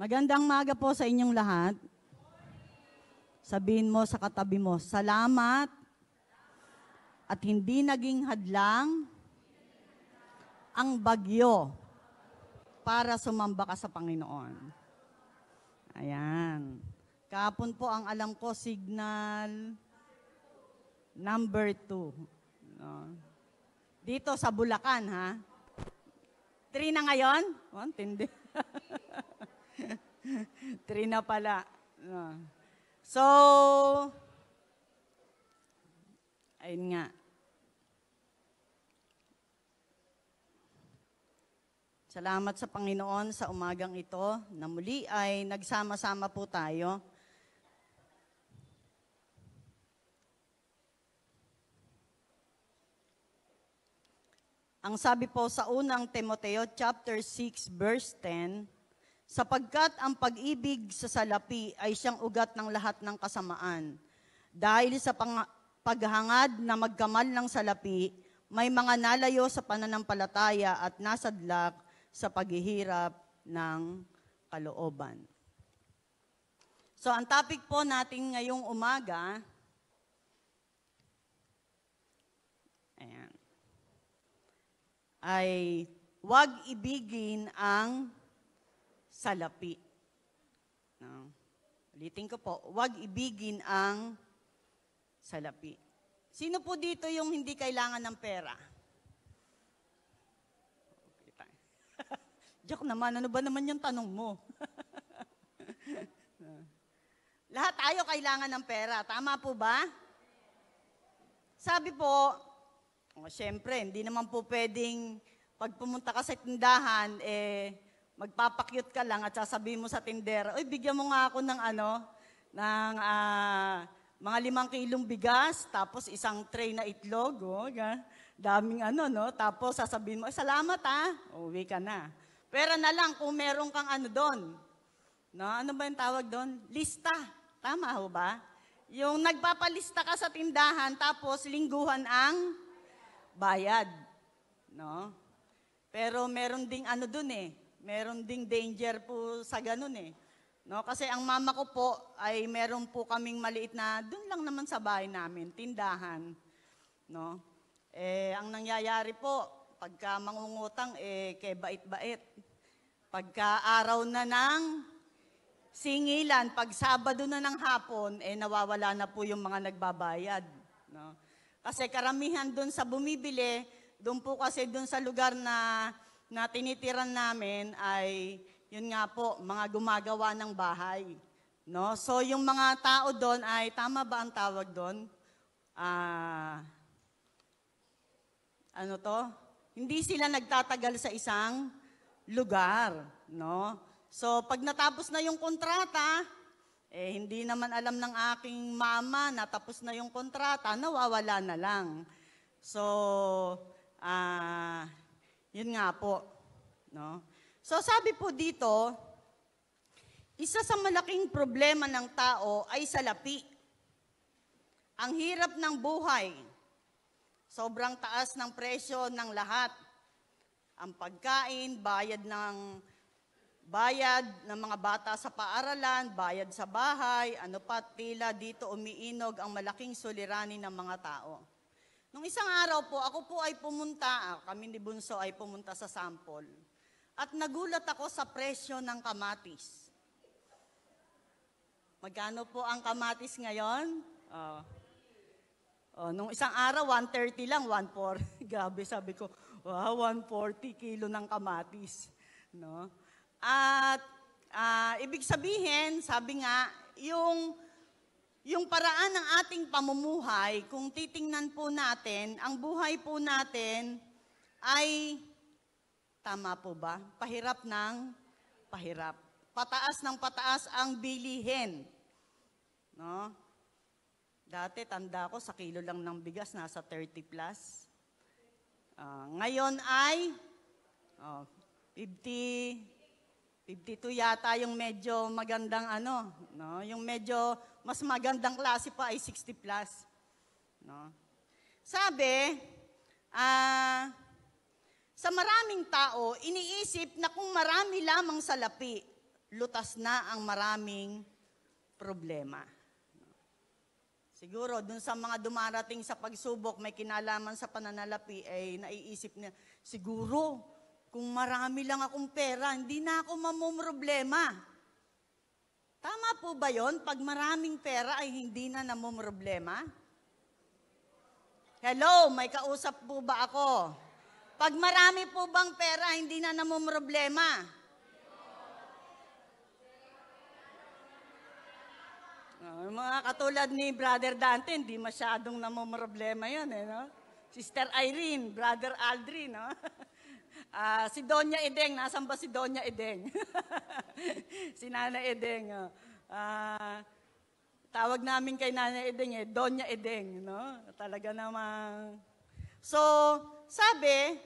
Magandang maga po sa inyong lahat. Sabihin mo sa katabi mo, salamat at hindi naging hadlang ang bagyo para sumamba ka sa Panginoon. Ayan. Kahapon po ang alam ko, signal number 2. No? Dito sa Bulacan, ha? 3 na ngayon? Oh, tindi. 3 na pala. No. So, ayun nga. Salamat sa Panginoon sa umagang ito na muli ay nagsama-sama po tayo. Ang sabi po sa unang Timoteo chapter 6 verse 10, sapagkat ang pag-ibig sa salapi ay siyang ugat ng lahat ng kasamaan. Dahil sa paghangad na magkamal ng salapi, may mga nalayo sa pananampalataya at nasadlak sa paghihirap ng kalooban. So ang topic po natin ngayong umaga, ay huwag ibigin ang salapi. No? Ulitin ko po, huwag ibigin ang salapi. Sino po dito yung hindi kailangan ng pera? Joke naman, ano ba naman yung tanong mo? Lahat tayo kailangan ng pera, tama po ba? Sabi po, siyempre, hindi naman po pwedeng pag pumunta ka sa tindahan, magpapakyut ka lang at sasabihin mo sa tindera, oy, bigyan mo nga ako ng mga 5 kilong bigas, tapos isang tray na itlog, daming no? Tapos sasabihin mo, salamat uwi ka na. Pera na lang kung meron kang doon. No? Ano ba yung tawag doon? Lista. Tama ho ba? Yung nagpapalista ka sa tindahan, tapos lingguhan ang bayad. No? Pero meron ding doon meron ding danger po sa ganun No? Kasi ang mama ko po ay meron po kaming maliit na, doon lang naman sa bahay namin, tindahan. No? Ang nangyayari po, pagka mangungutang, kay bait-bait. Pagka araw na ng singilan, pag Sabado na ng hapon, nawawala na po yung mga nagbabayad. No? Kasi karamihan doon sa bumibili, doon po kasi doon sa lugar na tinitiran namin ay, yun nga po, mga gumagawa ng bahay. No? So yung mga tao doon ay, tama ba ang tawag doon? Hindi sila nagtatagal sa isang lugar. No? So pag natapos na yung kontrata, hindi naman alam ng aking mama na tapos na yung kontrata, nawawala na lang. So, yun nga po. No? So, sabi po dito, isa sa malaking problema ng tao ay salapi. Ang hirap ng buhay. Sobrang taas ng presyo ng lahat. Ang pagkain, bayad ng mga bata sa paaralan, bayad sa bahay, tila dito umiinog ang malaking suliranin ng mga tao. Nung isang araw po, ako po ay kami ni Bunso ay pumunta sa sample. At nagulat ako sa presyo ng kamatis. Magkano po ang kamatis ngayon? Nung isang araw, 130 lang, 140. Grabe, sabi ko, wow, 140 kilo ng kamatis. No? At ibig sabihin, sabi nga, yung paraan ng ating pamumuhay, kung titingnan po natin, ang buhay po natin ay, tama po ba? Pahirap ng pahirap. Pataas ng pataas ang bilihin. No? Dati, tanda ko, sa kilo lang ng bigas, nasa 30 plus. Ngayon ay 52 yata yung medyo magandang no? Yung medyo mas magandang klase pa ay 60 plus. No? Sabi, sa maraming tao, iniisip na kung marami lamang salapi, lutas na ang maraming problema. Siguro, dun sa mga dumarating sa pagsubok, may kinalaman sa pananalapi, ay naiisip niya, siguro, kung marami lang akong pera, hindi na ako mamumroblema. Tama po ba yon? Pag maraming pera ay hindi na namumroblema? Hello, may kausap po ba ako? Pag marami po bang pera, hindi na namumroblema? Mga katulad ni Brother Dante, hindi masyadong namumroblema yan, no? Sister Irene, Brother Aldrin, no? Si Doña Edeng, nasan ba si Doña Edeng? Si Nana Edeng, tawag namin kay Nana Edeng, Doña Edeng, no? Talaga namang. So, sabi,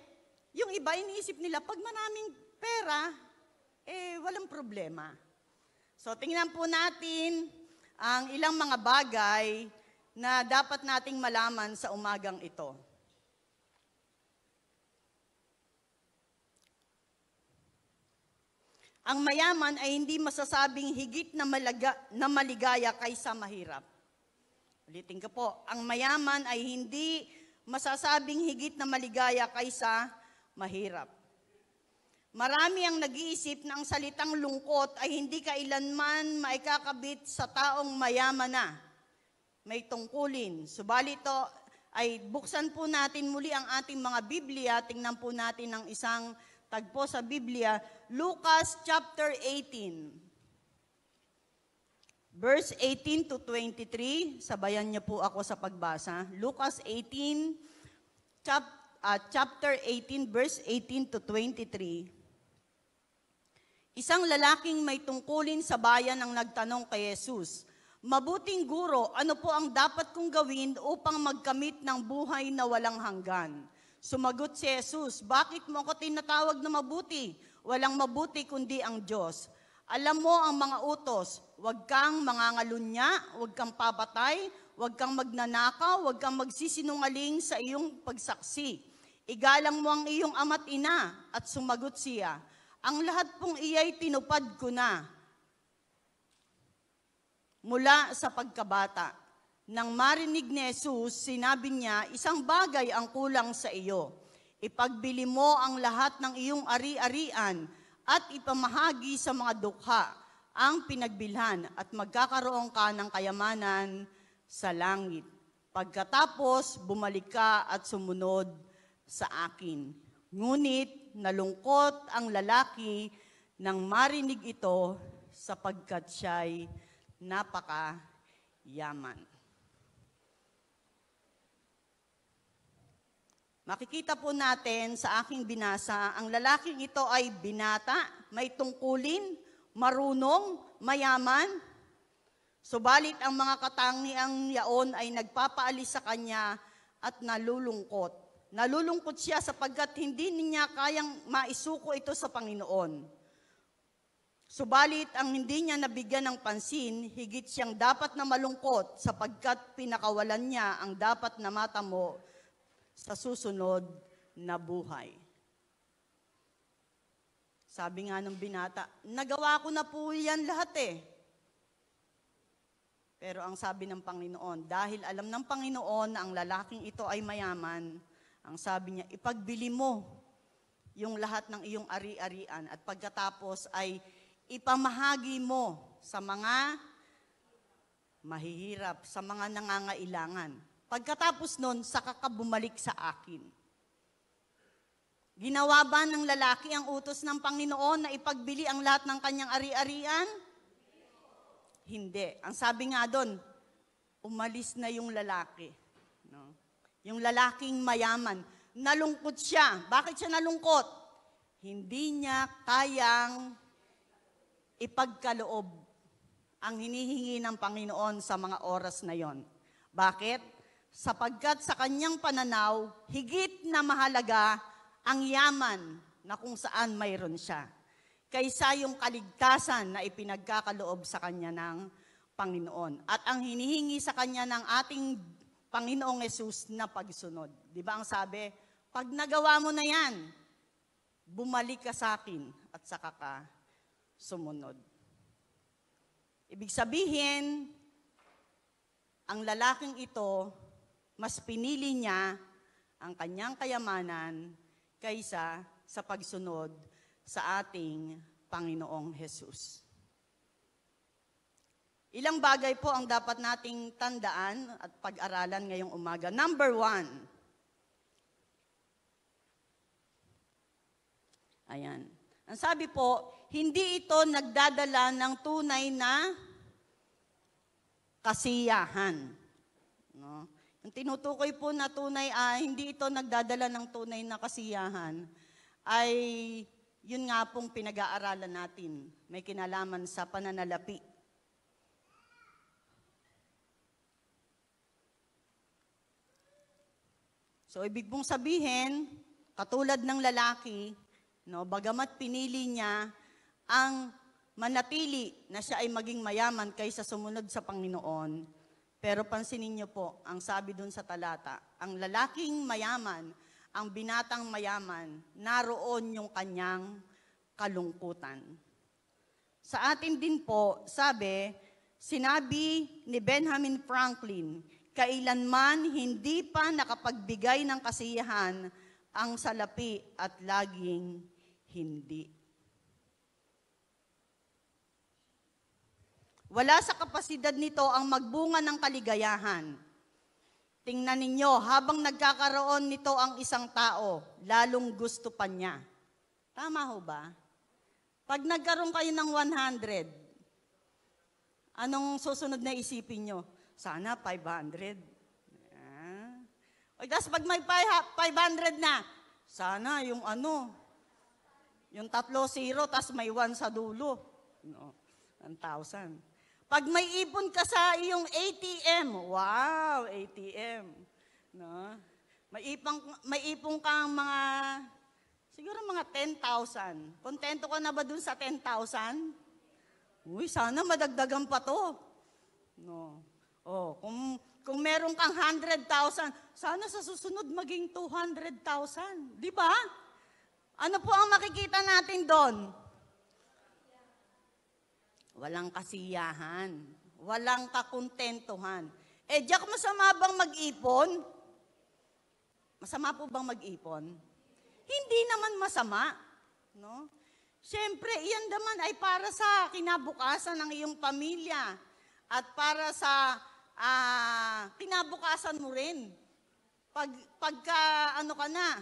yung iba iniisip nila, pag maraming pera, walang problema. So, tingnan po natin ang ilang mga bagay na dapat nating malaman sa umagang ito. Ang mayaman ay hindi masasabing higit na maligaya kaysa mahirap. Ulitin ko po, ang mayaman ay hindi masasabing higit na maligaya kaysa mahirap. Marami ang nag-iisip na ang salitang lungkot ay hindi kailanman maikakabit sa taong mayaman na. May tungkulin. Subalit ito ay buksan po natin muli ang ating mga Biblia. Tingnan po natin ang isang tagpo sa Biblia. Lucas chapter 18. Verse 18 to 23. Sabayan niyo po ako sa pagbasa. Lucas 18, chapter 18, verse 18 to 23. Isang lalaking may tungkulin sa bayan ang nagtanong kay Jesus, "Mabuting guro, ano po ang dapat kong gawin upang magkamit ng buhay na walang hanggan?" Sumagot si Jesus, "Bakit mo ako tinatawag na mabuti? Walang mabuti kundi ang Diyos. Alam mo ang mga utos, huwag kang mangangalunya, huwag kang papatay, huwag kang magnanakaw, huwag kang magsisinungaling sa iyong pagsaksi. Igalang mo ang iyong ama't ina." At sumagot siya, "Ang lahat pong iya'y tinupad ko na mula sa pagkabata." Nang marinig ni Jesus, sinabi niya, "Isang bagay ang kulang sa iyo. Ipagbili mo ang lahat ng iyong ari-arian at ipamahagi sa mga dukha ang pinagbilhan at magkakaroon ka ng kayamanan sa langit. Pagkatapos, bumalik ka at sumunod sa akin." Ngunit nalungkot ang lalaki nang marinig ito sapagkat siya'y napakayaman. Makikita po natin sa aking binasa, ang lalaking ito ay binata, may tungkulin, marunong, mayaman. Subalit ang mga katangiang yaon ay nagpapaalis sa kanya at nalulungkot. Nalulungkot siya sapagkat hindi niya kayang maisuko ito sa Panginoon. Subalit ang hindi niya nabigyan ng pansin, higit siyang dapat na malungkot sapagkat pinakawalan niya ang dapat na matamo sa susunod na buhay. Sabi nga ng binata, "Nagawa ko na po yan lahat eh." Pero ang sabi ng Panginoon, dahil alam ng Panginoon na ang lalaking ito ay mayaman, ang sabi niya, "Ipagbili mo yung lahat ng iyong ari-arian at pagkatapos ay ipamahagi mo sa mga mahihirap, sa mga nangangailangan. Pagkatapos nun, saka ka bumalik sa akin." Ginawa ba ng lalaki ang utos ng Panginoon na ipagbili ang lahat ng kanyang ari-arian? Hindi. Ang sabi nga doon, umalis na yung lalaki. No? Yung lalaking mayaman. Nalungkot siya. Bakit siya nalungkot? Hindi niya kayang ipagkaloob ang hinihingi ng Panginoon sa mga oras na yon. Bakit? Sapagkat sa kanyang pananaw, higit na mahalaga ang yaman na kung saan mayroon siya, kaysa yung kaligtasan na ipinagkakaloob sa kanya ng Panginoon. At ang hinihingi sa kanya ng ating Panginoong Yesus na pagsunod. Di ba ang sabi, pag nagawa mo na yan, bumalik ka sa akin at saka ka sumunod. Ibig sabihin, ang lalaking ito, mas pinili niya ang kanyang kayamanan kaysa sa pagsunod sa ating Panginoong Hesus. Ilang bagay po ang dapat nating tandaan at pag-aralan ngayong umaga. Number 1. Ayan. Ang sabi po, hindi ito nagdadala ng tunay na kasiyahan. No? Yung tinutukoy po na tunay, hindi ito nagdadala ng tunay na kasiyahan, ay yun nga pong pinag-aaralan natin. May kinalaman sa pananalapi. So, ibig pong sabihin, katulad ng lalaki, no, bagamat pinili niya ang manatili na siya ay maging mayaman kaysa sumunod sa Panginoon, pero pansinin niyo po, ang sabi dun sa talata, ang lalaking mayaman, ang binatang mayaman, naroon yung kanyang kalungkutan. Sa atin din po, sinabi ni Benjamin Franklin, kailanman hindi pa nakapagbigay ng kasiyahan ang salapi at laging hindi. Wala sa kapasidad nito ang magbunga ng kaligayahan. Tingnan ninyo, habang nagkakaroon nito ang isang tao, lalong gusto pa niya. Tama ho ba? Pag nagkaroon kayo ng 100, anong susunod na isipin nyo? Sana 500. O tapos pag may 500 na, sana yung yung 3 0, tapos may 1 sa dulo. No, 1,000. Pag may ipon ka sa iyong ATM, wow, ATM. No? May ipon kang siguro mga 10,000. Kontento ka na ba dun sa 10,000? Uy, sana madagdagan pa to. No. Oh, kung meron kang 100,000, sana sa susunod maging 200,000. Di ba? Ano po ang makikita natin doon? Walang kasiyahan. Walang kakontentuhan. Diyak masama bang mag-ipon? Masama po bang mag-ipon? Hindi naman masama. No? Siyempre, iyan naman ay para sa kinabukasan ng iyong pamilya at para sa kinabukasan mo rin. Pagka ka na,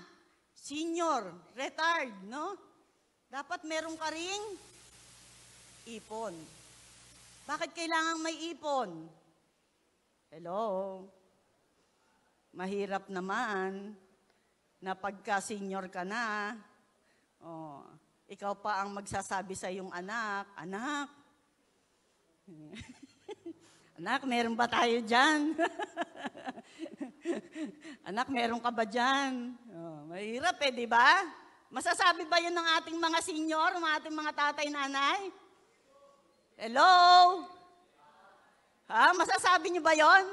senior, retired, no? Dapat meron ka ring ipon. Bakit kailangan may ipon? Hello? Mahirap naman na pagka senior ka na, ikaw pa ang magsasabi sa iyong anak, anak, anak, meron ba tayo dyan? Anak, meron ka ba dyan? Mahirap di ba? Masasabi ba yun ng ating mga senior, ng ating mga tatay, nanay? Hello? Masasabi niyo ba yun?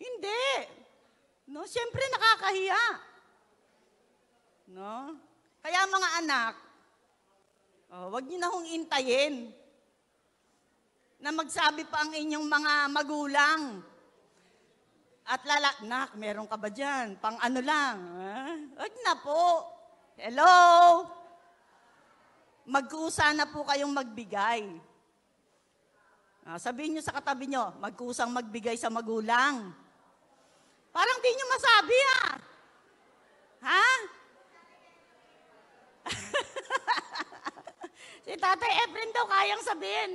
Hindi. No, siyempre nakakahiya. No? Kaya mga anak, wag niyo na hong intayin na magsabi pa ang inyong mga magulang. At nak, meron ka ba dyan? Pang ano lang? Wag na po. Hello? Magkusa na po kayong magbigay. Sabihin nyo sa katabi nyo, magkusang magbigay sa magulang. Parang di nyo masabi Ha? Si Tatay Efren daw kayang sabihin.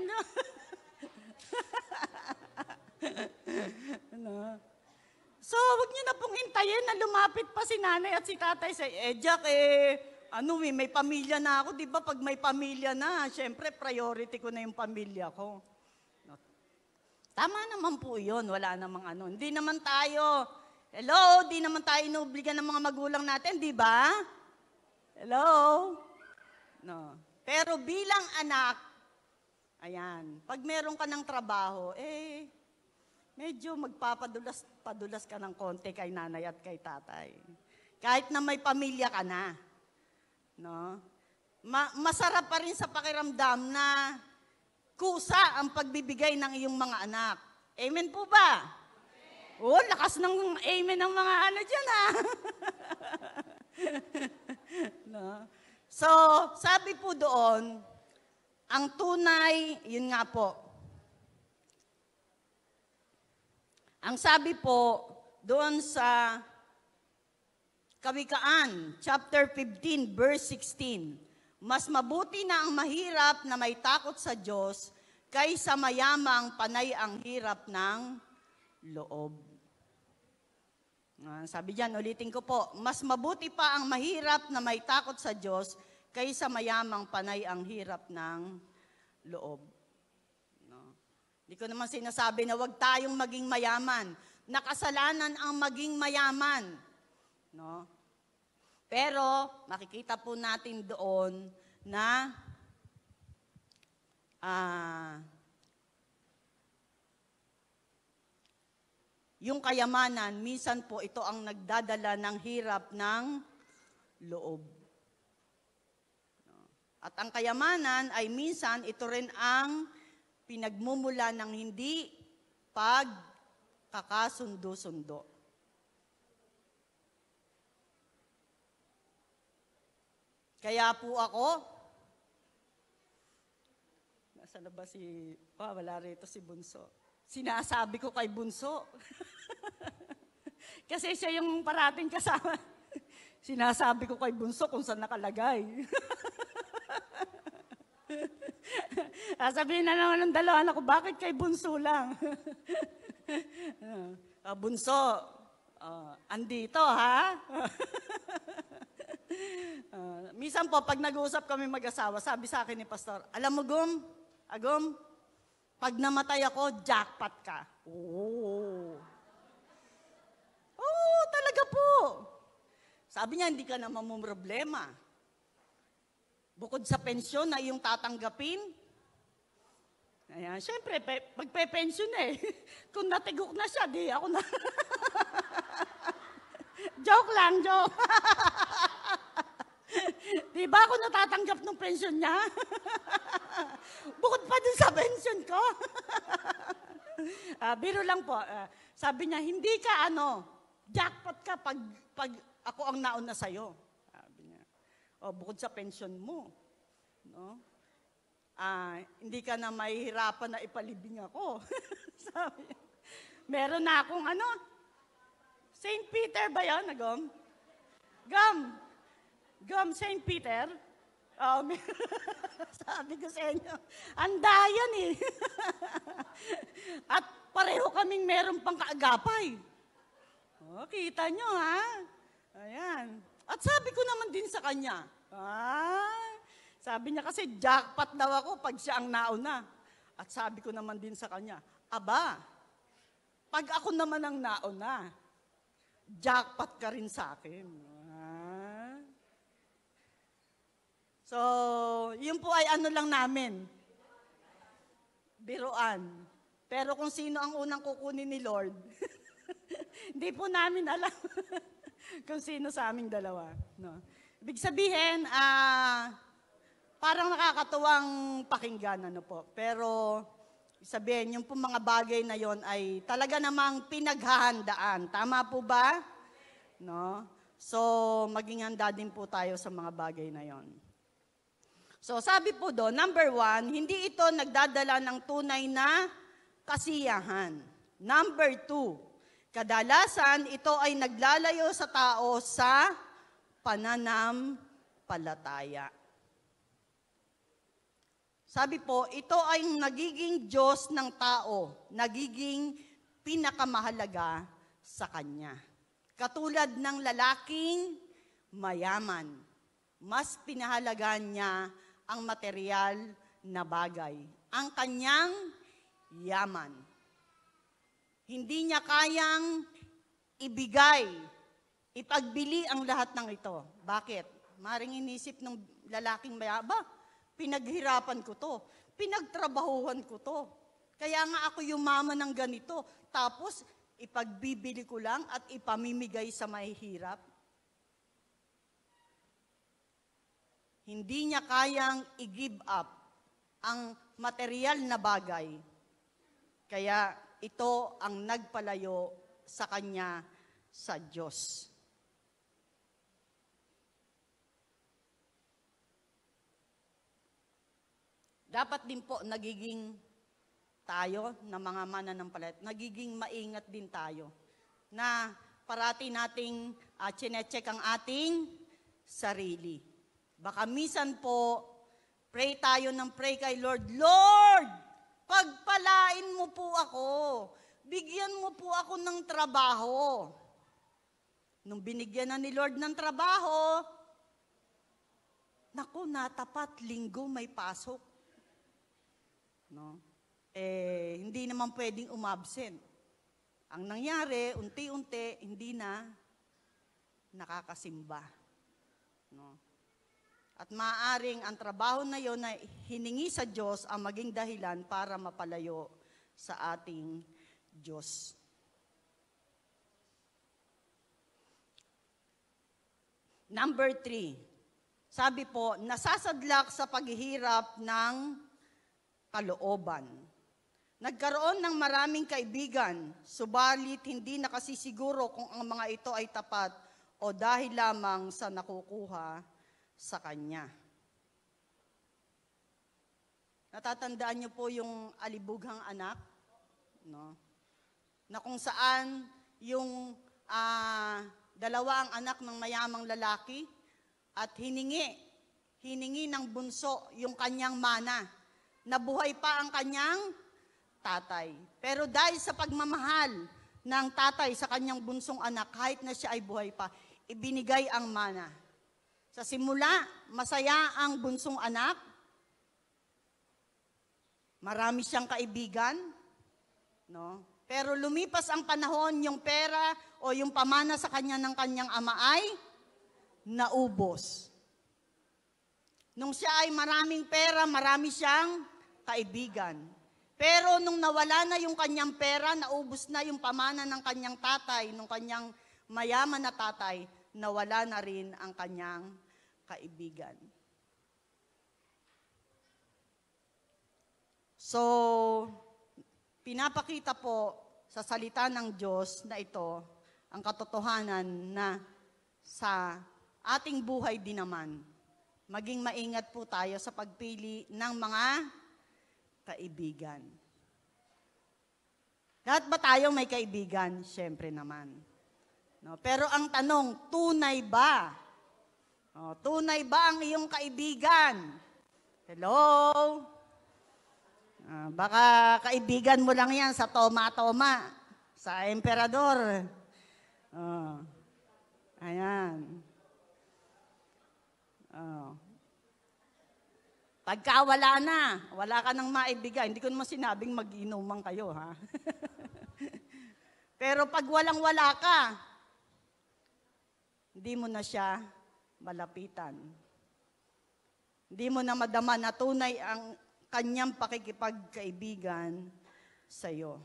So, wag niyo na pong hintayin na lumapit pa si nanay at si tatay sa Jack, may pamilya na ako, di ba? Pag may pamilya na, syempre, priority ko na yung pamilya ko. Tama naman po yun, wala namang Hindi naman tayo, di naman tayo inuobligan ng mga magulang natin, di ba? Hello? No. Pero bilang anak, ayan, pag meron ka ng trabaho, medyo magpapadulas ka ng konti kay nanay at kay tatay. Kahit na may pamilya ka na. No? masarap pa rin sa pakiramdam na kusa ang pagbibigay ng iyong mga anak. Amen po ba? Oh, lakas ng amen ng mga dyan no? So, sabi po doon, ang tunay, yun nga po. Ang sabi po doon sa Kawikaan, chapter 15, verse 16, mas mabuti na ang mahirap na may takot sa Diyos kaysa mayamang panay ang hirap ng loob. Sabi diyan, ulitin ko po, mas mabuti pa ang mahirap na may takot sa Diyos kaysa mayamang panay ang hirap ng loob. No. Hindi ko naman sinasabi na wag tayong maging mayaman. Nakasalanan ang maging mayaman. No? Pero makikita po natin doon na yung kayamanan, minsan po ito ang nagdadala ng hirap ng loob. At ang kayamanan ay minsan ito rin ang pinagmumula ng hindi pagkakasundo-sundo. Kaya po ako, nasa na ba si, wala rito si Bunso. Sinasabi ko kay Bunso. Kasi siya yung parating kasama. Sinasabi ko kay Bunso kung saan nakalagay. Sabihin na naman ng dalawa anak ko, bakit kay Bunso lang? Bunso, andito ha? Minsan po, pag nag-uusap kami mag-asawa, sabi sa akin ni Pastor, alam mo Agom, pag namatay ako, jackpot ka. Oo, talaga po. Sabi niya, hindi ka na mamumroblema. Bukod sa pensyon na iyong tatanggapin, ayan, syempre, magpe-pension eh. Kung natigok na siya, di ako na. Joke lang, joke. Di ba ako natatanggap ng pension niya? Bukod pa din sa pension ko. Biro lang po. Sabi niya, hindi ka jackpot ka pag ako ang nauna sa'yo. Sabi niya, bukod sa pension mo. No? Hindi ka na mahihirapan na ipalibing ako. Sabi niya, meron na akong St. Peter ba yun, Gum, St. Peter? Sabi ko sa inyo, anda yan eh. At pareho kaming meron pang kaagapay. Kita nyo ha? Ayan. At sabi ko naman din sa kanya, sabi niya kasi jackpot daw ako pag siya ang nauna. At sabi ko naman din sa kanya, aba, pag ako naman ang nauna, jackpot ka rin sa akin. So, yun po ay lang namin. Biruan. Pero kung sino ang unang kukunin ni Lord, hindi po namin alam kung sino sa aming dalawa. No? Ibig sabihin, parang nakakatuwang pakinggan, po. Pero, sabihin, yung po mga bagay na yon ay talaga namang pinaghahandaan. Tama po ba? No? So, maging handa din po tayo sa mga bagay na yon. So, sabi po doon, number 1, hindi ito nagdadala ng tunay na kasiyahan. Number 2, kadalasan ito ay naglalayo sa tao sa pananampalataya. Sabi po, ito ay nagiging Diyos ng tao, nagiging pinakamahalaga sa kanya. Katulad ng lalaking mayaman, mas pinahalagaan niya ang material na bagay, ang kanyang yaman. Hindi niya kayang ibigay, ipagbili ang lahat ng ito. Bakit? Maring inisip ng lalaking mayaba, pinaghirapan ko to, pinagtrabahuhan ko to. Kaya nga ako yumaman ng ganito, tapos ipagbibili ko lang at ipamimigay sa mahihirap. hindi niya kayang i-give up ang material na bagay. Kaya ito ang nagpalayo sa kanya sa Diyos. Dapat din po nagiging tayo na mga mananampalataya, nagiging maingat din tayo na parati nating chinecheck ang ating sarili. Baka minsan po, pray tayo ng pray kay Lord, Lord, pagpalain mo po ako, bigyan mo po ako ng trabaho. Nung binigyan na ni Lord ng trabaho, naku, natapat, linggo may pasok. No? Hindi naman pwedeng umabsent. Ang nangyari, unti-unti, hindi na nakakasimba. No? At maaaring ang trabaho na yon na hiningi sa Diyos ang maging dahilan para mapalayo sa ating Diyos. Number 3, sabi po, nasasadlak sa paghihirap ng kalooban. Nagkaroon ng maraming kaibigan, subalit hindi nakasisiguro kung ang mga ito ay tapat o dahil lamang sa nakukuha sa kanya. Natatandaan niyo po yung alibughang anak? No? Na kung saan yung dalawa ang anak ng mayamang lalaki at hiningi ng bunso yung kanyang mana. Nabuhay pa ang kanyang tatay. Pero dahil sa pagmamahal ng tatay sa kanyang bunsong anak, kahit na siya ay buhay pa, ibinigay ang mana. Sa simula, masaya ang bunsong anak. Marami siyang kaibigan. No? Pero lumipas ang panahon, yung pera o yung pamana sa kanya ng kanyang ama ay naubos. Nung siya ay maraming pera, marami siyang kaibigan. Pero nung nawala na yung kanyang pera, naubos na yung pamana ng kanyang tatay, nung kanyang mayaman na tatay, nawala na rin ang kanyang kaibigan. So, pinapakita po sa salita ng Diyos na ito, ang katotohanan na sa ating buhay din naman, maging maingat po tayo sa pagpili ng mga kaibigan. Lahat ba tayo may kaibigan? Siyempre naman. No? Pero ang tanong, tunay ba? Tunay ba ang iyong kaibigan? Hello? Baka kaibigan mo lang yan sa toma-toma, sa emperador. Ayan. Pagka wala ka nang maibigay, hindi ko naman sinabing mag-inuman kayo, ha? Pero pag walang-wala ka, hindi mo na siya malapitan. Hindi mo na madama na tunay ang kanyang pakikipagkaibigan sa iyo.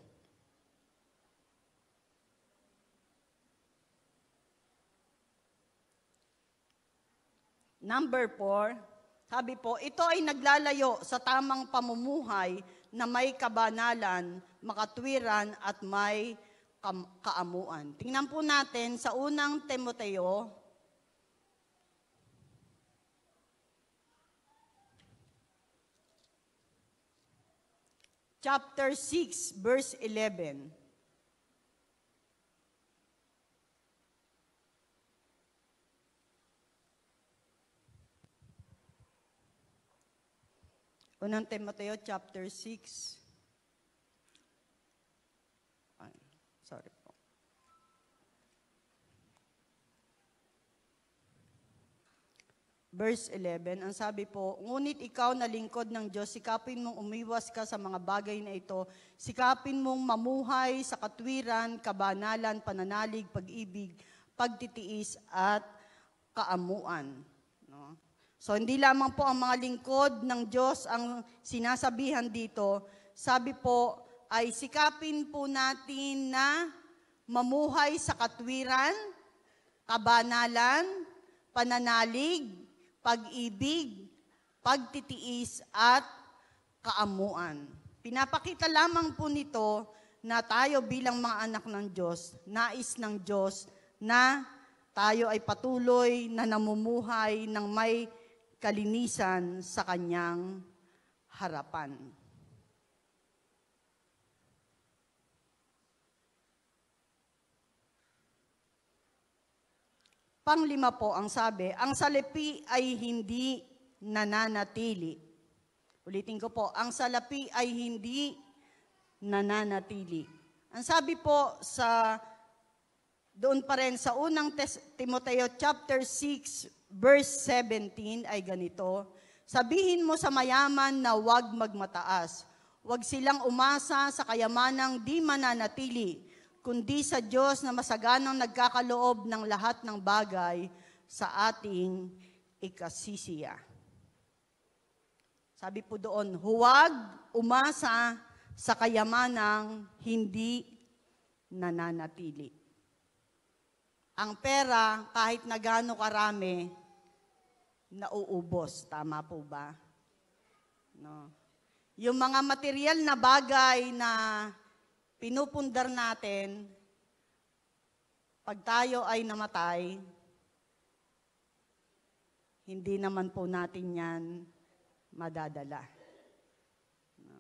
Number 4, sabi po, ito ay naglalayo sa tamang pamumuhay na may kabanalan, makatwiran at may kaamuan. Tingnan po natin sa unang Timoteo, chapter 6, verse 11. Unang Timoteo, chapter 6. Sorry po. Verse 11, ang sabi po, ngunit ikaw na lingkod ng Diyos, sikapin mong umiwas ka sa mga bagay na ito, sikapin mong mamuhay sa katwiran, kabanalan, pananalig, pag-ibig, pagtitiis, at kaamuan. No? So, hindi lamang po ang mga lingkod ng Diyos ang sinasabihan dito, sabi po, ay sikapin po natin na mamuhay sa katwiran, kabanalan, pananalig, pag-ibig, pagtitiis at kaamuan. Pinapakita lamang po nito na tayo bilang mga anak ng Diyos, nais ng Diyos na tayo ay patuloy na namumuhay ng may kalinisan sa Kanyang harapan. Panglima po ang sabi, ang salapi ay hindi nananatili. Ulitin ko po, ang salapi ay hindi nananatili. Ang sabi po doon pa rin sa unang Timoteo chapter 6 verse 17 ay ganito, sabihin mo sa mayaman na huwag magmataas, huwag silang umasa sa kayamanang di mananatili, kundi sa Diyos na masaganang nagkakaloob ng lahat ng bagay sa ating ikasisiya. Sabi po doon, huwag umasa sa kayamanang hindi nananatili. Ang pera, kahit na gaano karami, nauubos. Tama po ba? No. Yung mga material na bagay na pinupundar natin, pag tayo ay namatay, hindi naman po natin yan madadala. No.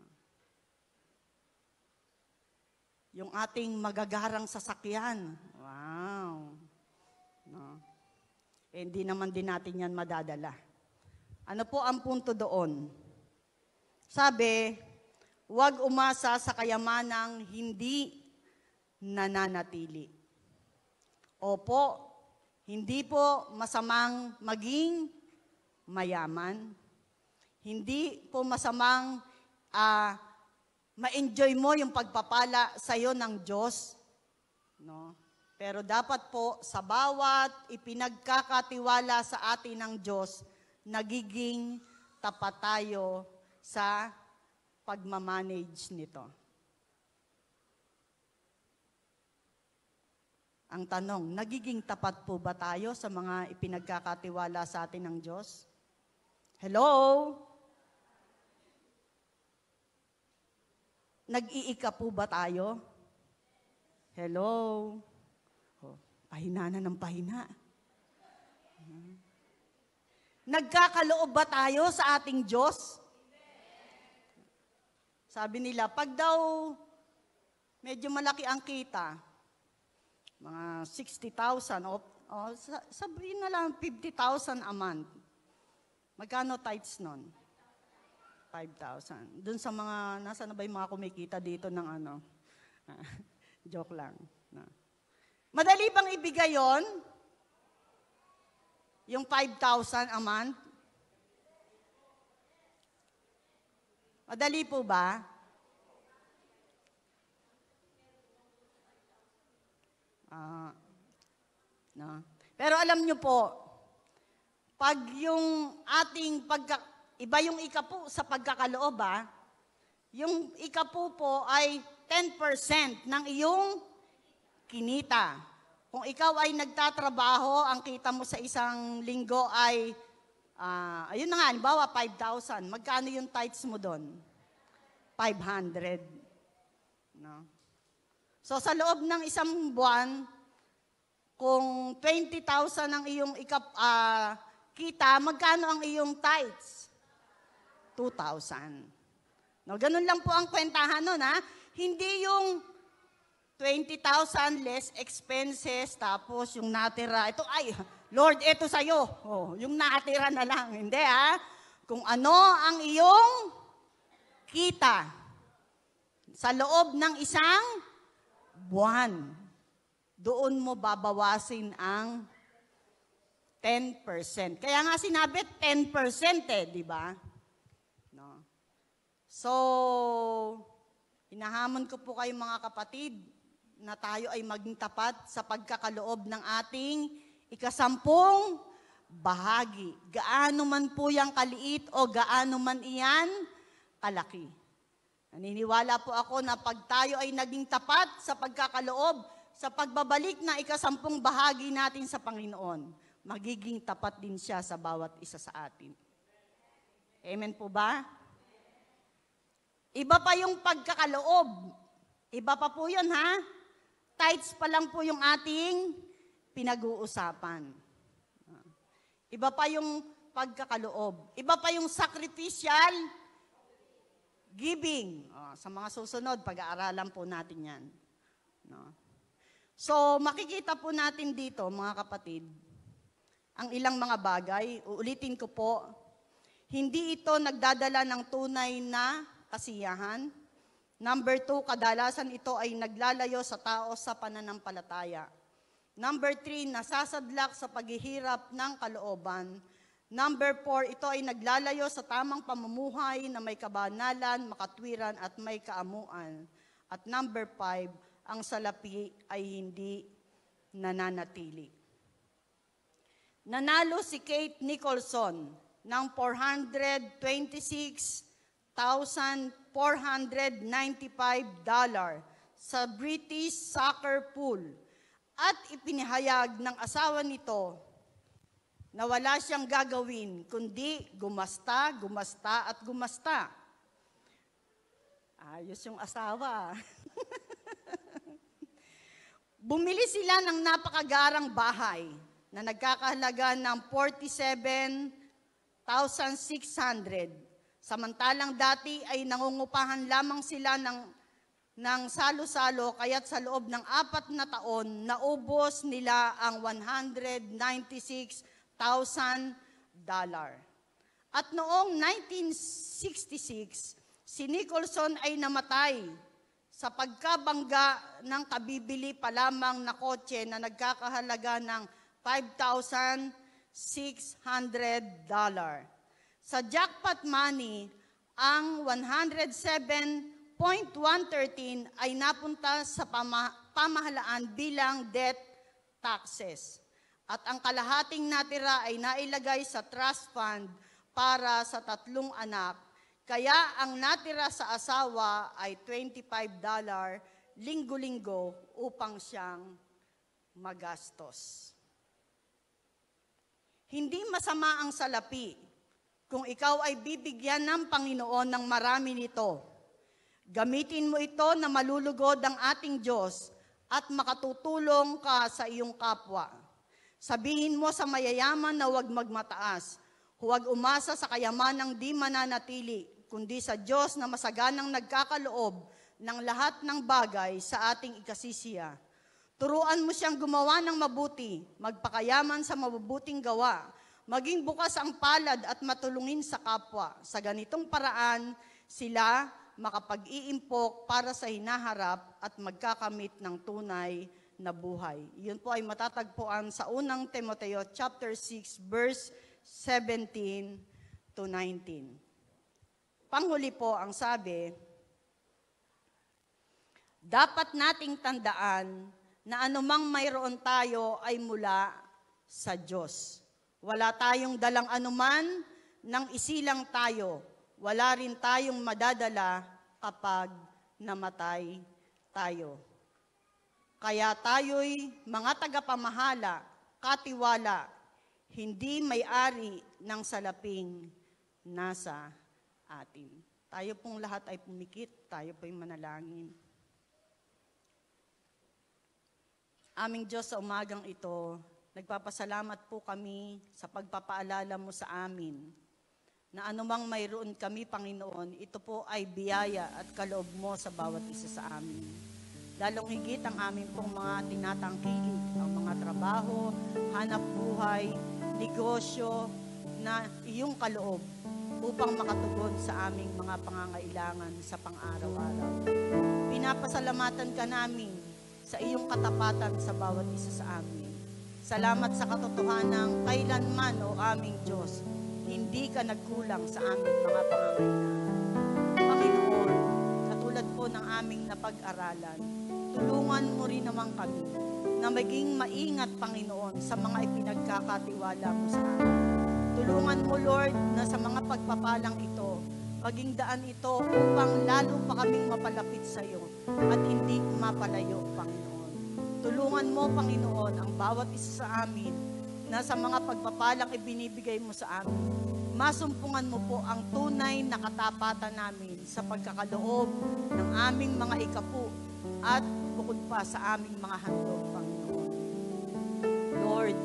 Yung ating magagarang sasakyan, wow. No. Hindi naman din natin yan madadala. Ano po ang punto doon? Sabi, huwag umasa sa kayamanang hindi nananatili. Opo, hindi po masamang maging mayaman. Hindi po masamang ma-enjoy mo yung pagpapala sa iyo ng Diyos. No? Pero dapat po sa bawat ipinagkakatiwala sa atin ng Diyos, nagiging tapat tayo sa pagmamanage nito. Ang tanong, nagiging tapat po ba tayo sa mga ipinagkakatiwala sa atin ng Diyos? Hello? Nag-iika po ba tayo? Hello? Oh, pahina na ng pahina. Nagkakaloob ba tayo sa ating Diyos? Sabi nila, pag daw medyo malaki ang kita, mga 60,000 o sabihin na lang 50,000 a month. Magkano tithes nun? 5,000. Doon sa mga, nasa na ba yung mga kumikita dito ng ano? Joke lang. No. Madali bang ibigay yon? Yung 5,000 a month? Madali po ba? No. Pero alam nyo po, pag yung ating iba yung ikapu sa pagkakaloob, yung ikapu po ay 10% ng iyong kinita. Kung ikaw ay nagtatrabaho, ang kita mo sa isang linggo ay, ayun na nga, halimbawa 5,000. Magkano yung tithes mo doon? 500. No? So sa loob ng isang buwan, kung 20,000 ang iyong kita, magkano ang iyong tithes? 2,000. No, ganun lang po ang kwentahan nun, ha? Hindi yung 20,000 less expenses, tapos yung natira, ito, ay, Lord, ito sa'yo. Oh, yung natira na lang. Hindi, ha? Kung ano ang iyong kita sa loob ng isang buwan, doon mo babawasin ang 10%. Kaya nga sinabi 10% di ba? No. So, hinahamon ko po kayo mga kapatid na tayo ay maging tapat sa pagkakaloob ng ating ikasampung bahagi. Gaano man po yang kaliit o gaano man iyan kalaki. Naniniwala po ako na pag tayo ay naging tapat sa pagkakaloob, sa pagbabalik na ikasampung bahagi natin sa Panginoon, magiging tapat din siya sa bawat isa sa atin. Amen po ba? Iba pa yung pagkakaloob. Iba pa po yun, ha? Tithes pa lang po yung ating pinag-uusapan. Iba pa yung pagkakaloob. Iba pa yung sacrificial giving. Sa mga susunod, pag-aaralan po natin yan. No? So, makikita po natin dito, mga kapatid, ang ilang mga bagay. Uulitin ko po, hindi ito nagdadala ng tunay na kasiyahan. Number 2, kadalasan ito ay naglalayo sa tao sa pananampalataya. Number 3, nasasadlak sa paghihirap ng kalooban. Number 4, ito ay naglalayo sa tamang pamumuhay na may kabanalan, makatwiran at may kaamuan. At number 5, ang salapi ay hindi nananatili. Nanalo si Kate Nicholson ng $426,495 sa British soccer pool at ipinahayag ng asawa nito na wala siyang gagawin kundi gumasta, gumasta at gumasta. Ayos yung asawa. Bumili sila ng napakagarang bahay na nagkakahalaga ng $47,600. Samantalang dati ay nangungupahan lamang sila ng salo-salo, kaya't sa loob ng 4 na taon, naubos nila ang $196,000. At noong 1966, si Nicholson ay namatay sa pagkabangga ng kabibili pa lamang na kotse na nagkakahalaga ng $5,600. Sa jackpot money, ang 107.113 ay napunta sa pamahalaan bilang death taxes. At ang kalahating natira ay nailagay sa trust fund para sa 3 anak. Kaya ang natira sa asawa ay $25 linggo-linggo upang siyang magastos. Hindi masama ang salapi kung ikaw ay bibigyan ng Panginoon ng marami nito. Gamitin mo ito na malulugod ang ating Diyos at makatutulong ka sa iyong kapwa. Sabihin mo sa mayayaman na huwag magmataas, huwag umasa sa kayamanang di mananatili, kundi sa Diyos na masaganang nagkakaloob ng lahat ng bagay sa ating ikasisiya. Turuan mo siyang gumawa ng mabuti, magpakayaman sa mabubuting gawa, maging bukas ang palad at matulungin sa kapwa. Sa ganitong paraan, sila makapag-iimpok para sa hinaharap at magkakamit ng tunay na buhay. Yun po ay matatagpuan sa unang Timoteo chapter 6 verse 17 to 19. Panghuli po ang sabi, dapat nating tandaan na anumang mayroon tayo ay mula sa Diyos. Wala tayong dalang anuman nang isilang tayo. Wala rin tayong madadala kapag namatay tayo. Kaya tayo'y mga tagapamahala, katiwala, hindi may-ari ng salaping nasa atin. Tayo pong lahat ay pumikit, tayo po'y manalangin. Aming Diyos, sa umagang ito, nagpapasalamat po kami sa pagpapaalala mo sa amin na anumang mayroon kami, Panginoon, ito po ay biyaya at kaloob mo sa bawat isa sa amin. Lalong higit ang aming pong mga tinatangkilik, ang mga trabaho, hanap buhay, negosyo na iyong kaloob upang makatugon sa aming mga pangangailangan sa pang-araw-araw. Pinapasalamatan ka namin sa iyong katapatan sa bawat isa sa amin. Salamat sa katotohanang kailanman, O aming Diyos, hindi ka nagkulang sa aming mga pangangailangan. Panginoon, katulad po ng aming napag-aralan, tulungan mo rin naman kami na maging maingat, Panginoon, sa mga ipinagkakatiwala mo sa amin. Tulungan mo, Lord, na sa mga pagpapalang ito, maging daan ito upang lalo pa kaming mapalapit sa iyo at hindi mapalayo, Panginoon. Tulungan mo, Panginoon, ang bawat isa sa amin na sa mga pagpapalak ibinibigay mo sa amin, masumpungan mo po ang tunay na katapatan namin sa pagkakaloob ng aming mga ikapu at bukod pa sa aming mga handog, Panginoon. Lord,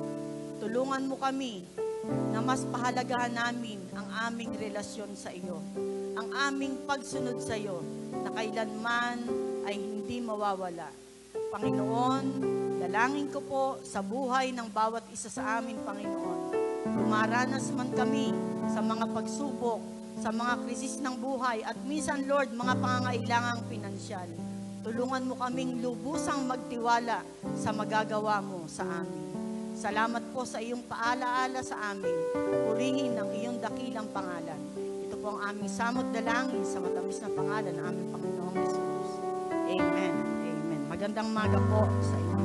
tulungan mo kami na mas pahalagahan namin ang aming relasyon sa iyo, ang aming pagsunod sa iyo na kailanman ay hindi mawawala. Panginoon, dalangin ko po sa buhay ng bawat isa sa amin, Panginoon. Dumaranas man kami sa mga pagsubok, sa mga krisis ng buhay at minsan, Lord, mga pangangailangang pinansyal. Tulungan mo kaming lubusang magtiwala sa magagawa mo sa amin. Salamat po sa iyong paalaala sa amin. Purihin ang iyong dakilang pangalan. Ito po ang aming samot dalangin sa matamis na pangalan ng aming Panginoong Jesus. Amen. Amen. Magandang umaga po sa inyo.